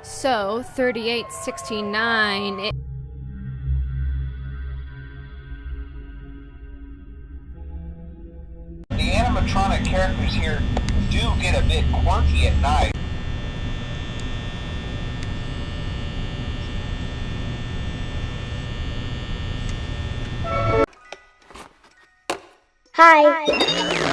So 3869. The animatronic characters here do get a bit quirky at night. Hi.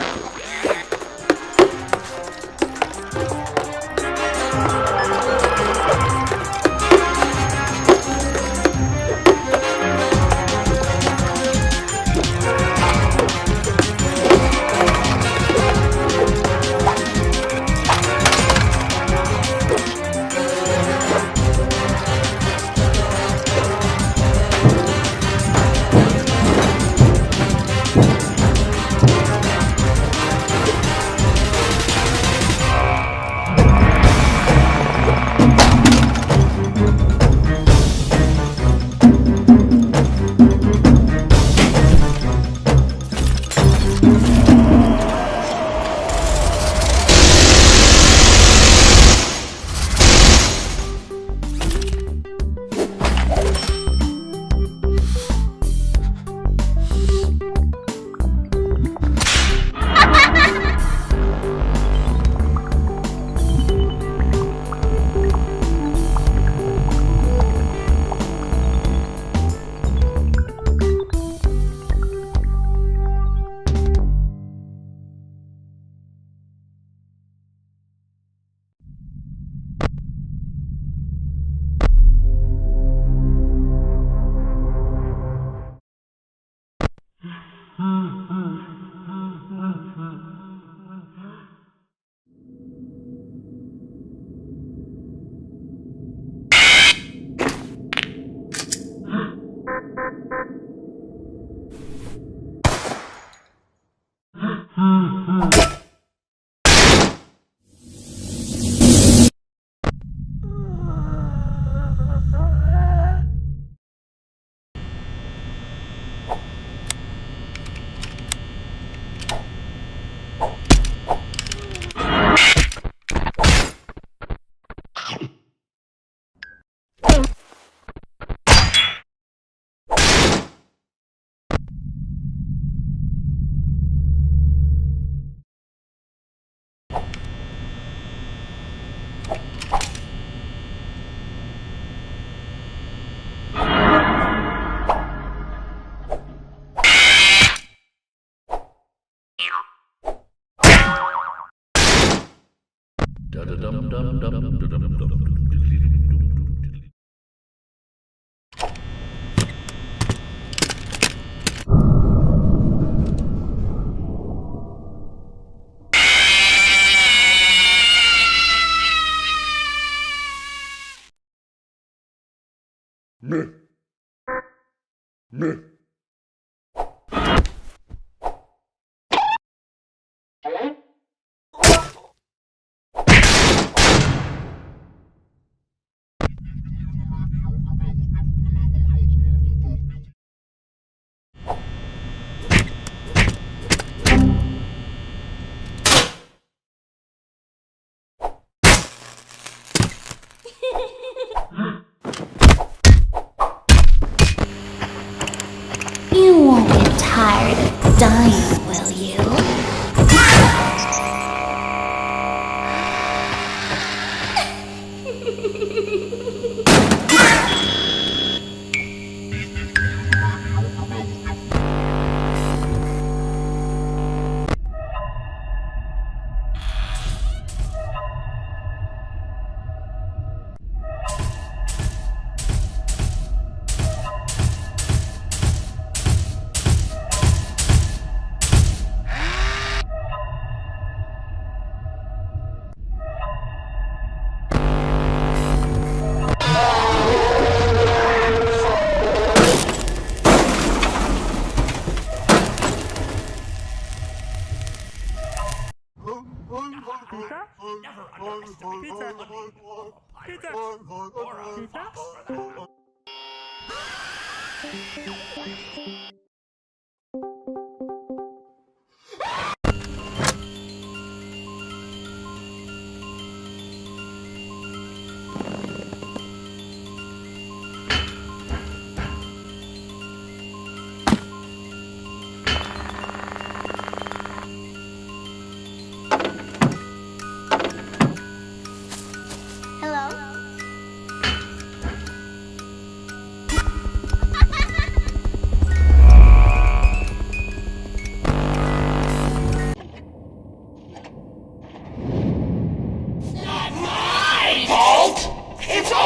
You won't get tired of dying, will you?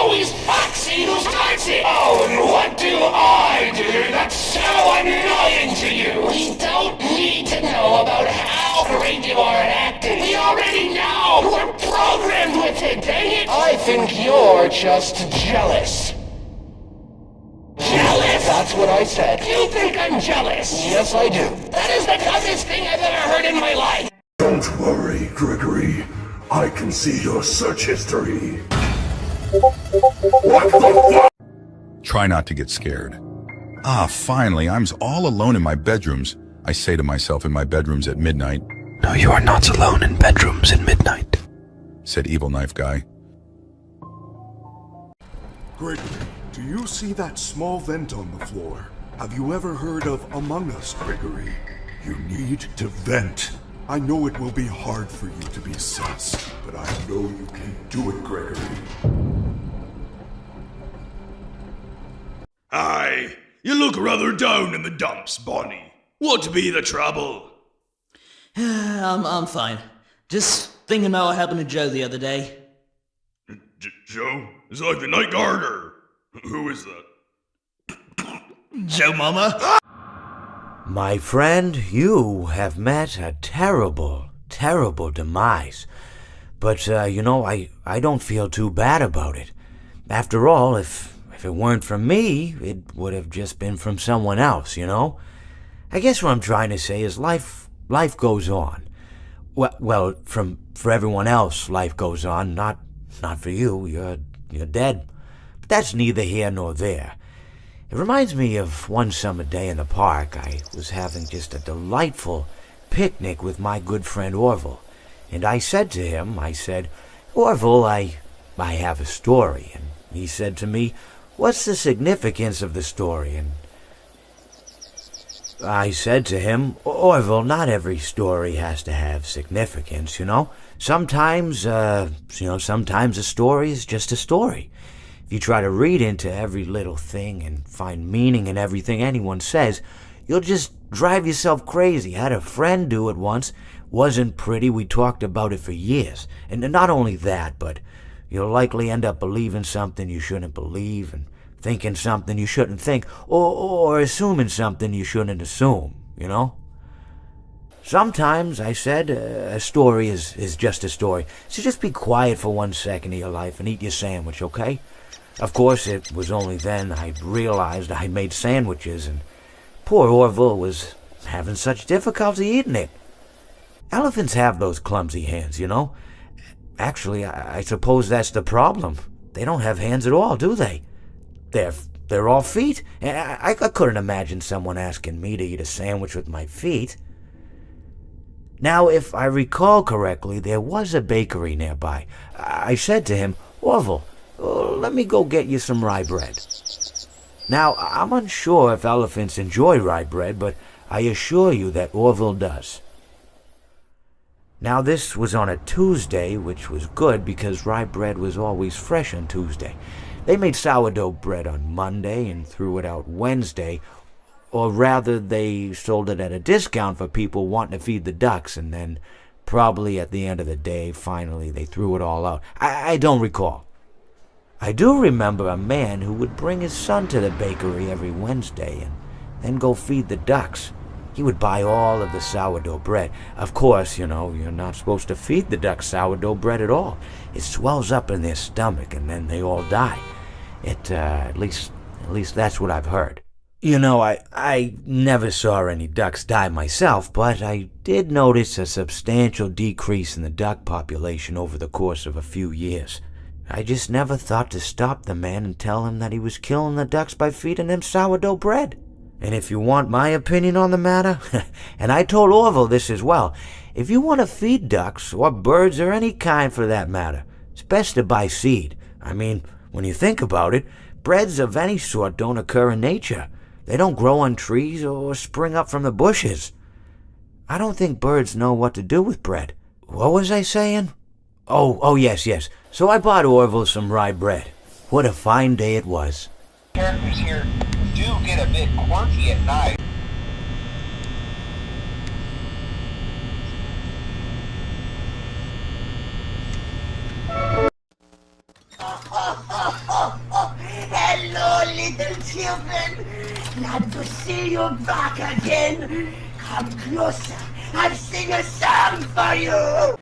always Foxy who starts it! Oh, and what do I do that's so annoying to you? We don't need to know about how great you are at acting. We already know! We're programmed with it, dang it! I think you're just jealous. Jealous? That's what I said. You think I'm jealous? Yes, I do. That is the toughest thing I've ever heard in my life. Don't worry, Gregory. I can see your search history. What the fuck? Try not to get scared. Ah, finally, I'm all alone in my bedrooms. I say to myself in my bedrooms at midnight. No, you are not alone in bedrooms at midnight, said Evil Knife Guy. Gregory, do you see that small vent on the floor? Have you ever heard of Among Us, Gregory? You need to vent. I know it will be hard for you to be sus, but I know you can do it, Gregory. Aye, you look rather down in the dumps, Bonnie. What be the trouble? I'm fine. Just thinking about what happened to Joe the other day. Joe? Is like the night guard, or who is that? Joe Mama? My friend, you have met a terrible, terrible demise. But, I don't feel too bad about it. After all, if it weren't from me, it would have just been from someone else, I guess what I'm trying to say is life goes on. Well, for everyone else, life goes on, not for you. You're dead. But that's neither here nor there. It reminds me of one summer day in the park. I was having just a delightful picnic with my good friend Orville. And I said to him, Orville, I have a story. And he said to me, what's the significance of the story? And I said to him, Orville, not every story has to have significance, Sometimes a story is just a story. If you try to read into every little thing and find meaning in everything anyone says, you'll just drive yourself crazy. I had a friend do it once. Wasn't pretty. We talked about it for years. And not only that, but you'll likely end up believing something you shouldn't believe and thinking something you shouldn't think, or assuming something you shouldn't assume, Sometimes, I said, a story is just a story. So just be quiet for 1 second of your life and eat your sandwich, okay? Of course, it was only then I realized I made sandwiches, and poor Orville was having such difficulty eating it. Elephants have those clumsy hands, Actually, I suppose that's the problem. They don't have hands at all, do they? They're all feet. I couldn't imagine someone asking me to eat a sandwich with my feet. Now, if I recall correctly, there was a bakery nearby. I said to him, Orville, let me go get you some rye bread. Now, I'm unsure if elephants enjoy rye bread, but I assure you that Orville does. Now, this was on a Tuesday, which was good because rye bread was always fresh on Tuesday. They made sourdough bread on Monday and threw it out Wednesday, or rather, they sold it at a discount for people wanting to feed the ducks, and then probably at the end of the day, finally, they threw it all out. I don't recall. I do remember a man who would bring his son to the bakery every Wednesday and then go feed the ducks. He would buy all of the sourdough bread. Of course, you're not supposed to feed the ducks sourdough bread at all. It swells up in their stomach and then they all die. At least that's what I've heard. I never saw any ducks die myself, but I did notice a substantial decrease in the duck population over the course of a few years. I just never thought to stop the man and tell him that he was killing the ducks by feeding them sourdough bread. And if you want my opinion on the matter, and I told Orville this as well, if you want to feed ducks, or birds, or any kind for that matter, it's best to buy seed. I mean, when you think about it, breads of any sort don't occur in nature. They don't grow on trees or spring up from the bushes. I don't think birds know what to do with bread. What was I saying? Oh, yes. So I bought Orville some rye bread. What a fine day it was. Characters here do get a bit quirky at night. Hello, little children. Glad to see you back again. Come closer. I'll sing a song for you.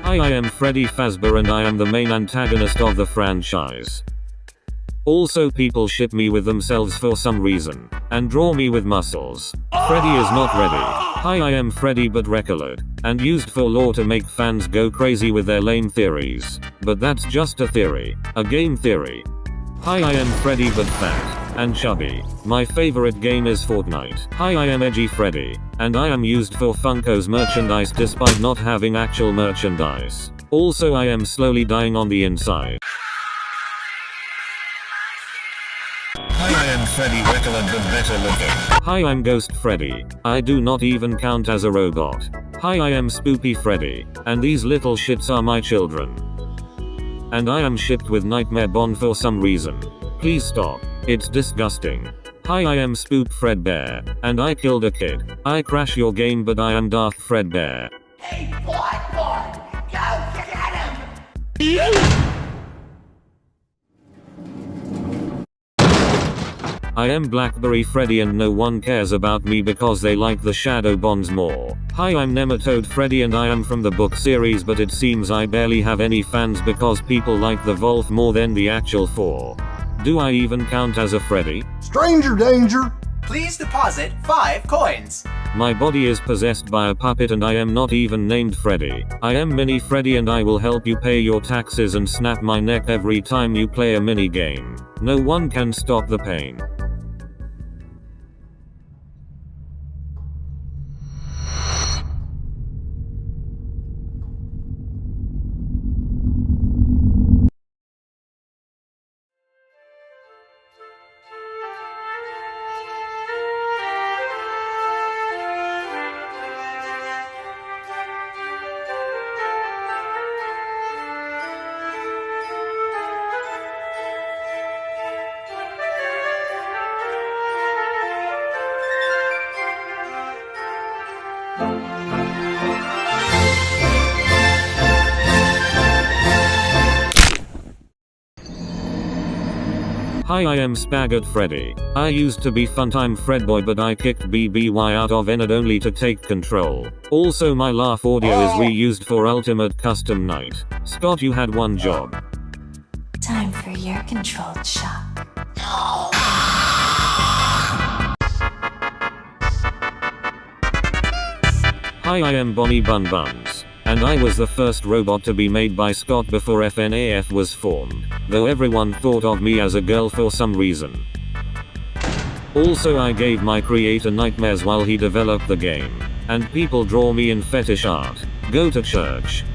Hi, I am Freddy Fazbear and I am the main antagonist of the franchise. Also, people ship me with themselves for some reason, and draw me with muscles. Freddy is not ready. Hi, I am Freddy but recolored, and used for lore to make fans go crazy with their lame theories. But that's just a theory, a game theory. Hi, I am Freddy but fat, and chubby. My favorite game is Fortnite. Hi, I am Edgy Freddy, and I am used for Funko's merchandise despite not having actual merchandise. Also, I am slowly dying on the inside. Hi, I am Freddy Recolored but better looking. Hi, I'm Ghost Freddy. I do not even count as a robot. Hi, I am Spoopy Freddy, and these little shits are my children. And I am shipped with Nightmare Bond for some reason. Please stop. It's disgusting. Hi, I am Spoop Fredbear, and I killed a kid. I crash your game but I am Darth Fredbear. Hey, Bloodborne! Go get him! I am Blackberry Freddy and no one cares about me because they like the Shadow Bonds more. Hi, I'm Nematode Freddy and I am from the book series but it seems I barely have any fans because people like the Volf more than the actual 4. Do I even count as a Freddy? Stranger danger! Please deposit 5 coins. My body is possessed by a puppet and I am not even named Freddy. I am Mini Freddy and I will help you pay your taxes and snap my neck every time you play a mini game. No one can stop the pain. Hi, I am Spaggart Freddy. I used to be Funtime Fredboy but I kicked BBY out of Enid only to take control. Also, my laugh audio is reused for Ultimate Custom Night. Scott, you had one job. Time for your controlled shock. Hi, I am Bonnie Bun Buns. And I was the first robot to be made by Scott before FNAF was formed, though everyone thought of me as a girl for some reason. Also, I gave my creator nightmares while he developed the game. And people draw me in fetish art. Go to church.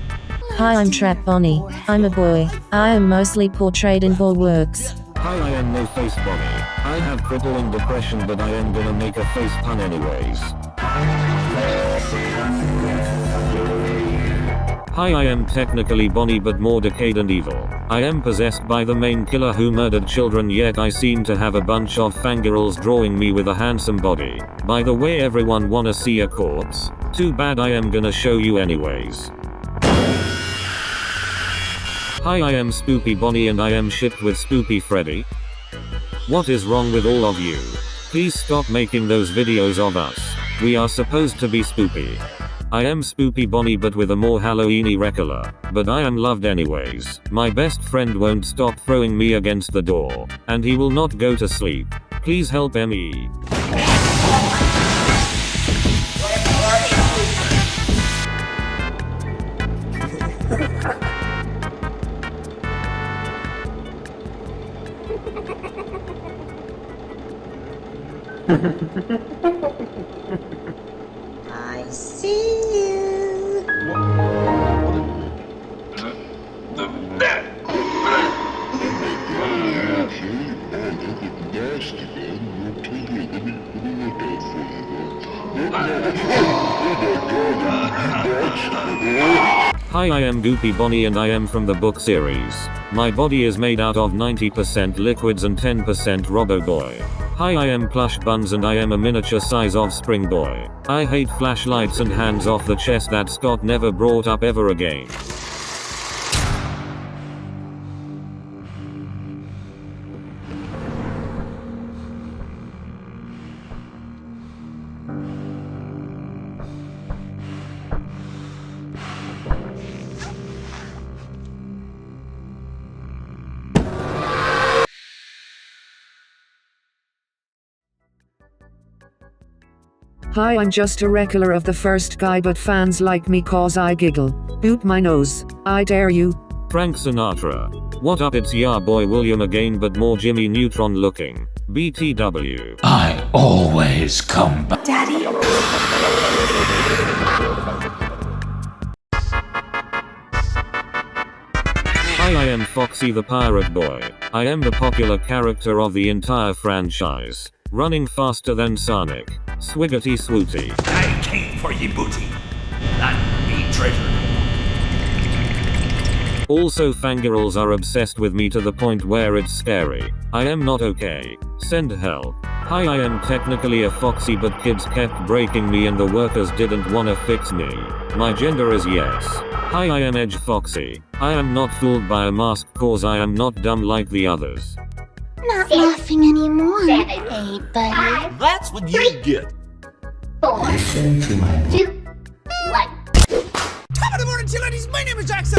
Hi, I'm Trap Bonnie. I'm a boy. I am mostly portrayed in boy works. Hi, I am No Face Bonnie. I have crippling depression, but I am gonna make a face pun anyways. Hi, I am technically Bonnie but more decayed and evil. I am possessed by the main killer who murdered children, yet I seem to have a bunch of fangirls drawing me with a handsome body. By the way, everyone wanna see a corpse? Too bad, I am gonna show you anyways. Hi, I am Spoopy Bonnie and I am shipped with Spoopy Freddy. What is wrong with all of you? Please stop making those videos of us. We are supposed to be spoopy. I am Spoopy Bonnie but with a more Halloweeny recolor, but I am loved anyways. My best friend won't stop throwing me against the door, and he will not go to sleep. Please help me. I see you. Hi, I am Goopy Bonnie and I am from the book series. My body is made out of 90% liquids and 10% Robo Boy. Hi, I am Plush Buns and I am a miniature size of Spring Boy. I hate flashlights and hands off the chest that Scott never brought up ever again. Hi, I'm just a regular of the first guy, but fans like me cause I giggle. Boot my nose, I dare you. Frank Sinatra. What up, it's ya boy William again, but more Jimmy Neutron looking. BTW. I always come back. Daddy. Hi, I am Foxy the Pirate Boy. I am the popular character of the entire franchise. Running faster than Sonic. Swiggity swooty. I came for ye booty. Not me treasure. Also, fangirls are obsessed with me to the point where it's scary. I am not okay. Send help. Hi, I am technically a foxy, but kids kept breaking me and the workers didn't wanna fix me. My gender is yes. Hi, I am Edge Foxy. I am not fooled by a mask cause I am not dumb like the others. Not laughing anymore, hey buddy. That's what you get. 4, 3, 2, 1. Top of the morning, ladies. My name is Jackson.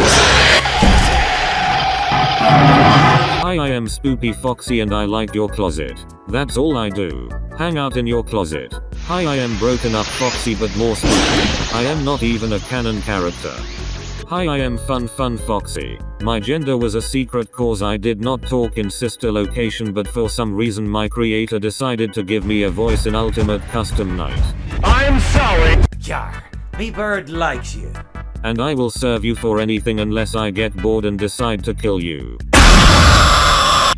Hi, I am Spoopy Foxy and I like your closet. That's all I do. Hang out in your closet. Hi, I am Broken Up Foxy but more spooky. I am not even a canon character. Hi, I am Fun Foxy. My gender was a secret cause I did not talk in sister location, but for some reason my creator decided to give me a voice in Ultimate Custom Night. I'm sorry. Yar, me bird likes you. And I will serve you for anything unless I get bored and decide to kill you.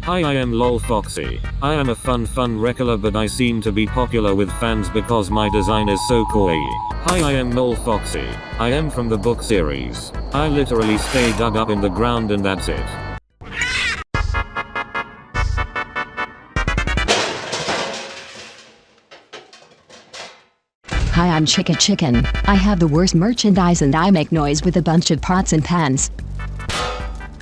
Hi, I am Lol Foxy. I am a fun regular, but I seem to be popular with fans because my design is so kawaii. Hi, I am Mole Foxy. I am from the book series. I literally stay dug up in the ground and that's it. Hi, I'm Chicken. I have the worst merchandise and I make noise with a bunch of pots and pans.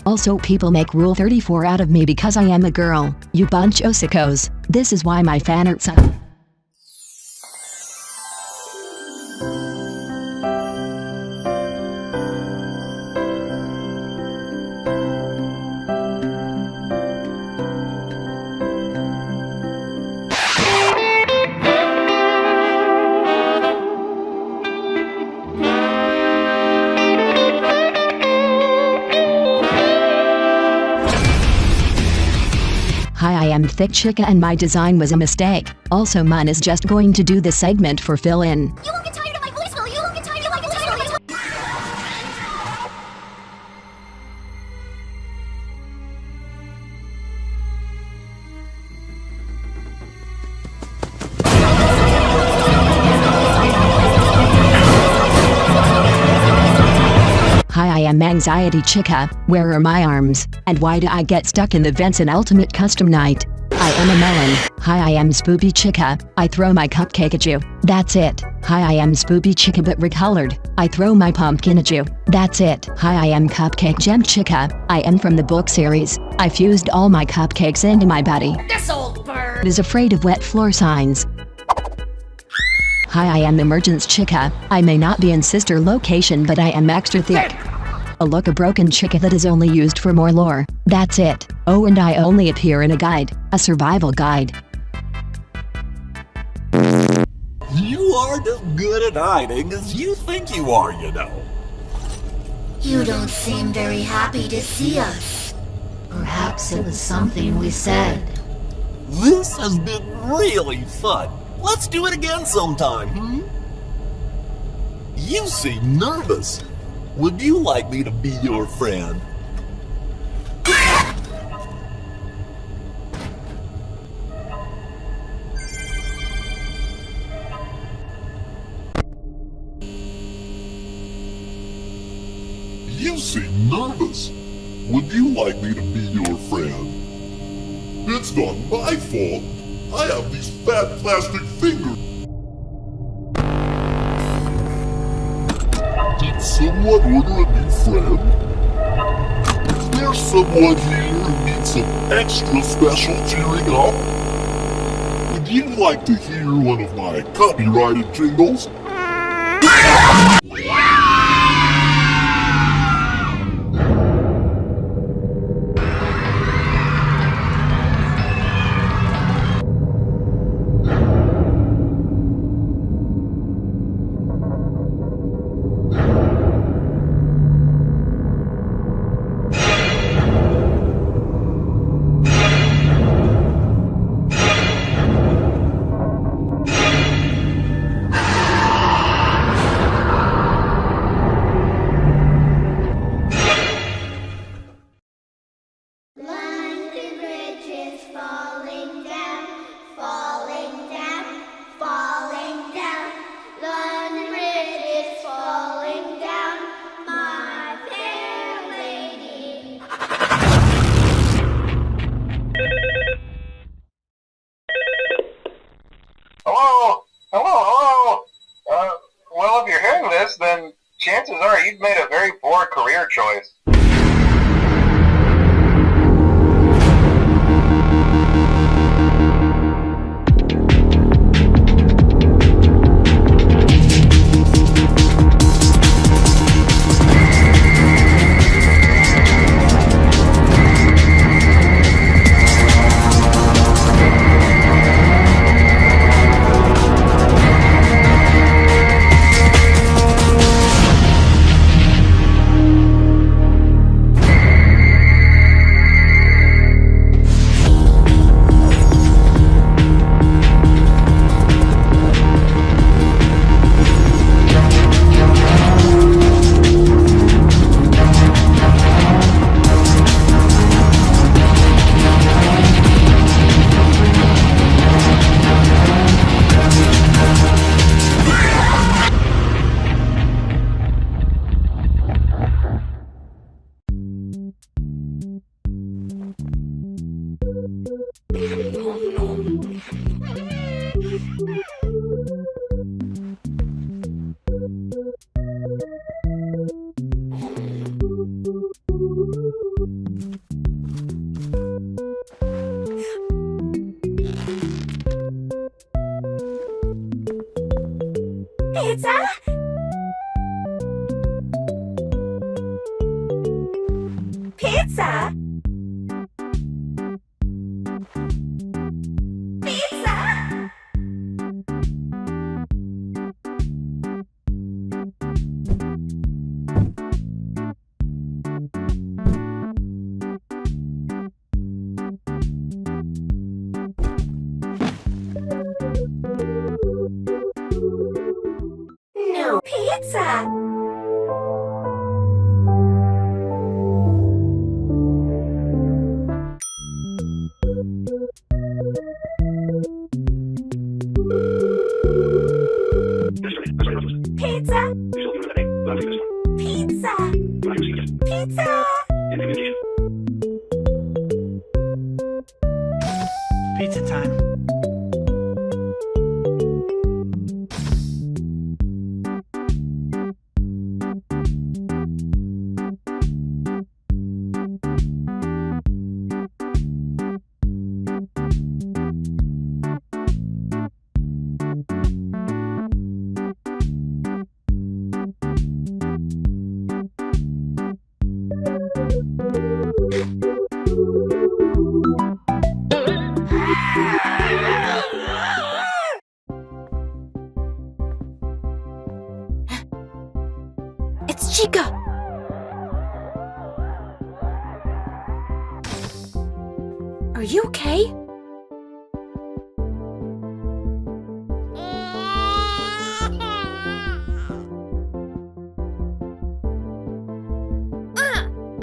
Also, people make Rule 34 out of me because I am a girl. You bunch of sickos. This is why my fan arts suck. Hi, I am thick chica and my design was a mistake. Also mine is just going to do the segment for fill-in. You won't get tired of my voicemail. You won't get tired of my voicemail. Hi, I am Anxiety Chica. Where are my arms? And why do I get stuck in the vents in Ultimate Custom Night? I am a melon. Hi, I am Spoopy Chica. I throw my cupcake at you. That's it. Hi, I am Spoopy Chica but recolored. I throw my pumpkin at you. That's it. Hi, I am Cupcake Gem Chica. I am from the book series. I fused all my cupcakes into my body. This old bird Is afraid of wet floor signs. Hi, I am Emergence Chica. I may not be in sister location but I am extra thick. A look a broken chica that is only used for more lore. That's it. Oh, and I only appear in a guide. A survival guide. You aren't as good at hiding as you think you are, you know. You don't seem very happy to see us. Perhaps it was something we said. This has been really fun. Let's do it again sometime, You seem nervous. Would you like me to be your friend? You seem nervous. Would you like me to be your friend? It's not my fault. I have these fat plastic fingers. Did someone order a new friend? Is there someone here who needs some extra special cheering up? Would you like to hear one of my copyrighted jingles? London Bridge is falling down, falling down, falling down. London Bridge is falling down, my fair lady. Hello? Hello? Well, if you're hearing this, then chances are you've made a very poor career choice. Pizza? Pizza? Pizza? Pizza! Pizza! Pizza! Pizza! Pizza time. It's Chica! Are you okay?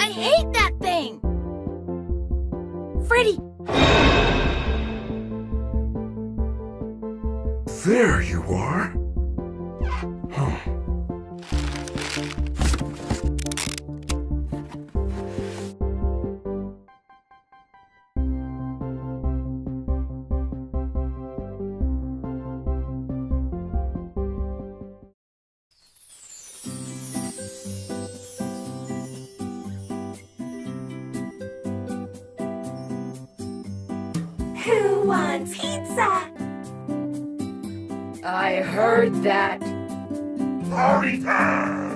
I hate that thing! Freddy! There you are. Who wants pizza? I heard that. Party time!